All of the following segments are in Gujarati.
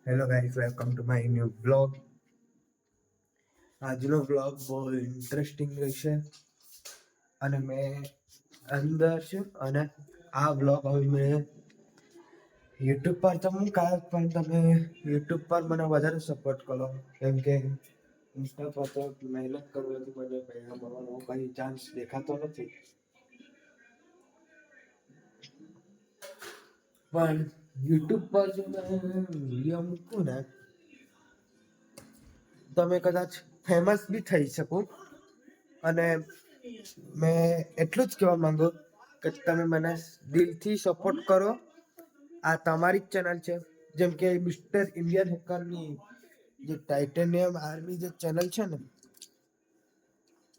Hello guys, welcome to my new vlog. આજનો વ્લોગ બહુ ઇન્ટરેસ્ટિંગ રહેશે અને મેં અંદર છું અને આ વ્લોગ હવે મેં યુટ્યુબ પર તો હું કાંઈ પણ તમે યુટ્યુબ પર મને વધારે સપોર્ટ કરો, કેમ કે ઇન્સ્ટા પર તો મહેનત કરવાથી મને પૈસા મળવાનો કંઈ ચાન્સ દેખાતો નથી. પણ યુટ્યુબ પર જો મેં વિડીયો મૂકું ને તમે કદાચ ફેમસ બી થઈ શકું. અને મેં એટલું જ કહેવા માંગુ કે તમે મને દિલથી સપોર્ટ કરો. આ તમારી જ ચેનલ છે, જેમ કે મિસ્ટર ઇન્ડિયન હેકરની જે ટાઇટેનિયમ આર્મી જે ચેનલ છે ને,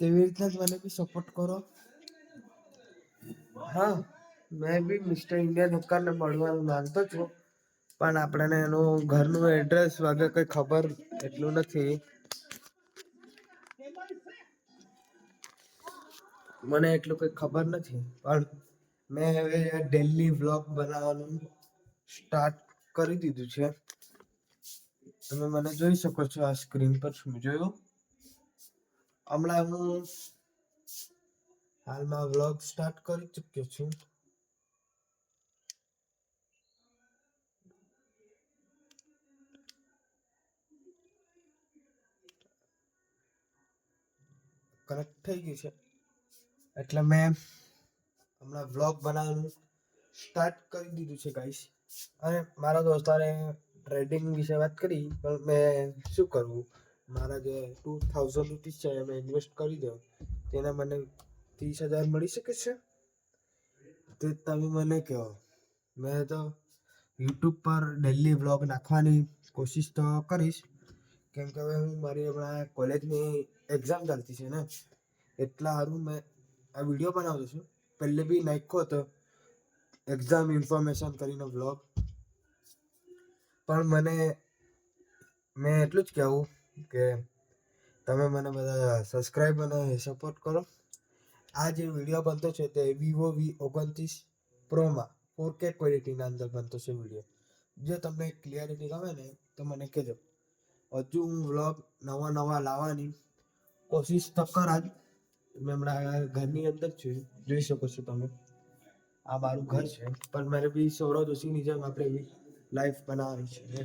તેવી રીતના જ મને બી સપોર્ટ કરો. હા, મેં બી મિસ્ટર ઇન્ડિયન હેકરને મળવાનું માંગતો છું, પણ આપણને એનું ઘરનું એડ્રેસ વગેરે કંઈ ખબર એટલું નથી. મને એટલું કંઈ ખબર નથી, પણ મેં હવે ડેલી વ્લોગ બનાવવાનું સ્ટાર્ટ કરી દીધું છે. તમે મને જોઈ શકો છો આ સ્ક્રીન પર. શું જોયું? હમણાં હું હાલમાં વ્લોગ સ્ટાર્ટ કરી ચૂક્યો છું. કનેક્ટ થઈ ગયું છે એટલે મેં હમણાં વ્લોગ બનાવવાનું સ્ટાર્ટ કરી દીધું છે ગાઈસ. અને મારા દોસ્તારે ટ્રેડિંગ વિશે વાત કરી, પણ મેં શું કરવું, મારા જે 2000 રૂપીસ છે એમ ઇન્વેસ્ટ કરી દો, તેના મને 30,000 મળી શકે છે. તે તમે મને કહો. મેં તો યુટ્યુબ પર ડેલી વ્લોગ નાખવાની કોશિશ તો કરીશ, કેમ કે હવે હું મારી હમણાં કોલેજની એક્ઝામ ચાલતી છે ને, એટલા સારું મેં આ વિડીયો બનાવતો છું. પહેલે બી નાખ્યો હતો એક્ઝામ ઇન્ફોર્મેશન કરીને વ્લોગ, પણ મેં એટલું જ કહેવું કે તમે મને બધા સબસ્ક્રાઈબ અને સપોર્ટ કરો. આ જે વિડીયો બનતો છે તે વિવો V29 પ્રોમાં 4K ક્વોલિટીના અંદર બનતો છે વિડીયો. જો તમને ક્લિયરિટી ગમે ને તો મને કહેજો. હજુ હું વ્લોગ નવા લાવવાની કોશિશ તો કરા જ. મેં હમણાં ઘરની અંદર છું, જોઈ શકો છો તમે. આ મારું ઘર છે, પણ મારે બી સૌરવ જોશીની જેમ આપણે એવી લાઈફ બનાવવાની છે.